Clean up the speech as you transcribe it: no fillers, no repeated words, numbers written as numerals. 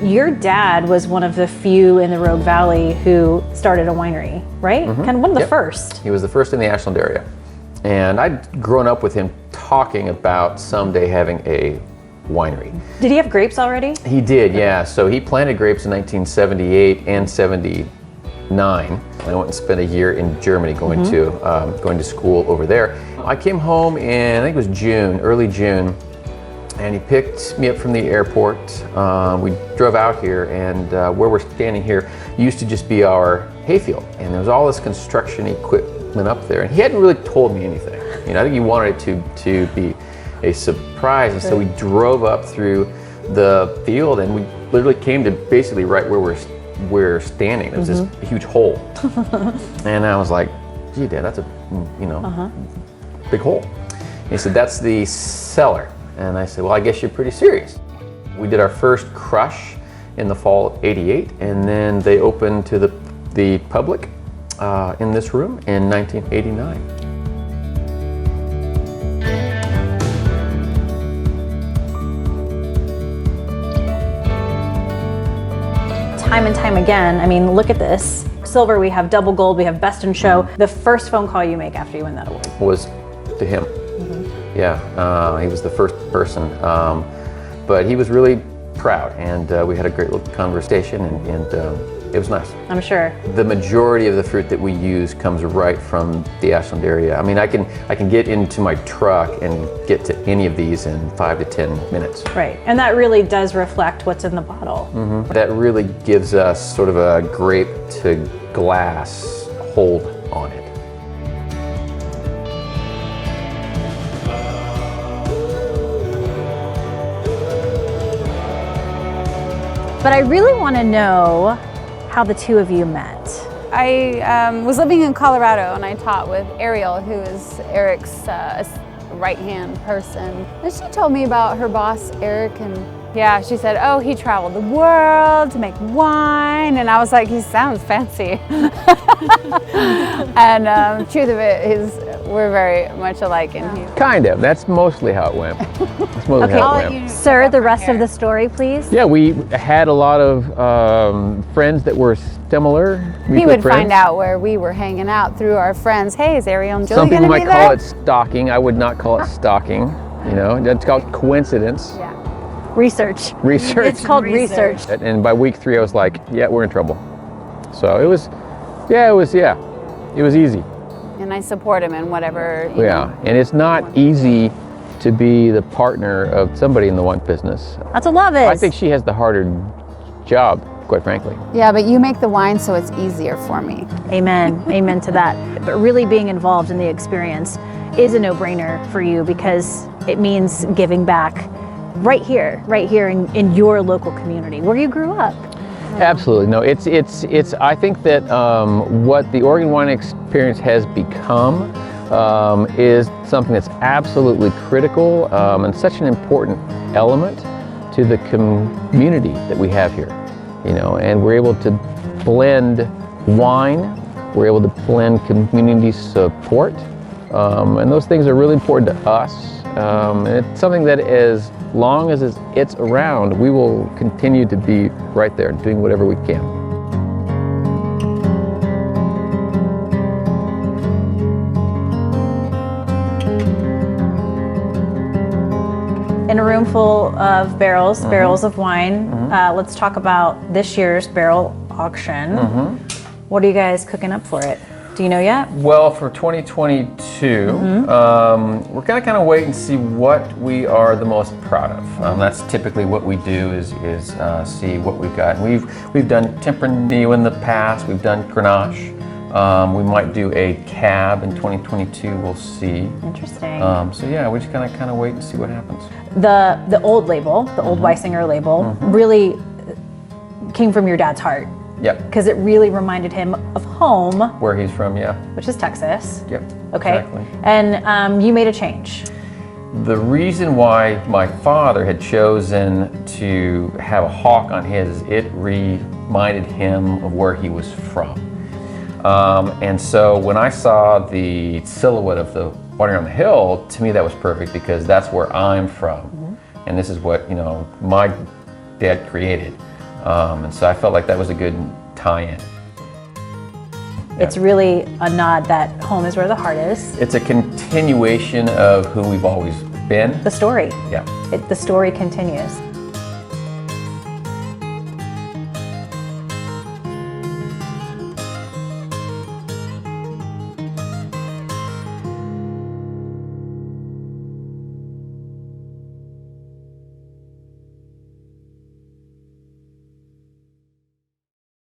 Your dad was one of the few in the Rogue Valley who started a winery, right? Mm-hmm. Kind of one of the first. He was the first in the Ashland area. And I'd grown up with him talking about someday having a winery. Did he have grapes already? He did, yeah. So he planted grapes in 1978 and 79. I went and spent a year in Germany going to school over there. I came home in, I think it was June, early June, and he picked me up from the airport. We drove out here, and where we're standing here used to just be our hayfield, and there was all this construction equipment up there, and he hadn't really told me anything. You know, I think he wanted it to be a surprise, and so we drove up through the field, and we literally came to basically right where we're standing. There was this huge hole, and I was like, "Gee, Dad, that's a big hole." And he said, "That's the cellar." And I said, "Well, I guess you're pretty serious." We did our first crush in the fall of '88, and then they opened to the public in this room in 1989. Time and time again, I mean, look at this. Silver, we have double gold, we have best in show. The first phone call you make after you win that award was to him. Yeah, he was the first person, but he was really proud, and we had a great little conversation, and it was nice. I'm sure. The majority of the fruit that we use comes right from the Ashland area. I mean, I can get into my truck and get to any of these in 5 to 10 minutes. Right, and that really does reflect what's in the bottle. That really gives us sort of a grape to glass hold on it. But I really want to know how the two of you met. I was living in Colorado, and I taught with Ariel, who is Eric's right-hand person. And she told me about her boss, Eric, and yeah, she said, oh, he traveled the world to make wine, and I was like, he sounds fancy. And truth of it is, we're very much alike in here. Kind of. That's mostly how it went. That's mostly how it went. Sir, the rest of the story, please. Yeah, we had a lot of friends that were similar. He would find out where we were hanging out through our friends. Hey, is Ariel and Julie Some people gonna be might call there? it stalking. I would not call it stalking. You know, it's called coincidence. Yeah. Research. Research. It's called research. And by week 3, I was like, yeah, we're in trouble. So it was easy. And I support him in whatever. You Yeah, know. and it's not easy to be the partner of somebody in the wine business. That's what love is. I think she has the harder job, quite frankly. Yeah, but you make the wine, so it's easier for me. Amen. Amen to that. But really being involved in the experience is a no-brainer for you because it means giving back right here in your local community where you grew up. Absolutely. No, it's. I think that what the Oregon wine experience has become is something that's absolutely critical and such an important element to the community that we have here. You know, and we're able to blend wine. We're able to blend community support, and those things are really important to us. And it's something that as long as it's around, we will continue to be right there doing whatever we can. In a room full of barrels of wine, let's talk about this year's barrel auction. What are you guys cooking up for it? Do you know yet? Well, for 2022, we're gonna kind of wait and see what we are the most proud of. That's typically what we do is see what we've got. We've done Tempranillo in the past. We've done Grenache. We might do a cab in 2022. We'll see. Interesting. So yeah, we're just gonna kind of wait and see what happens. The old label, the old Weisinger label, really came from your dad's heart. Yep. Because it really reminded him of home. Where he's from, yeah. Which is Texas. Yep. Okay. Exactly. And you made a change. The reason why my father had chosen to have a hawk on his, it reminded him of where he was from. And so when I saw the silhouette of the Winery on the Hill, to me that was perfect because that's where I'm from. And this is what, my dad created. And so I felt like that was a good tie-in. It's really a nod that home is where the heart is. It's a continuation of who we've always been. The story. Yeah. The story continues.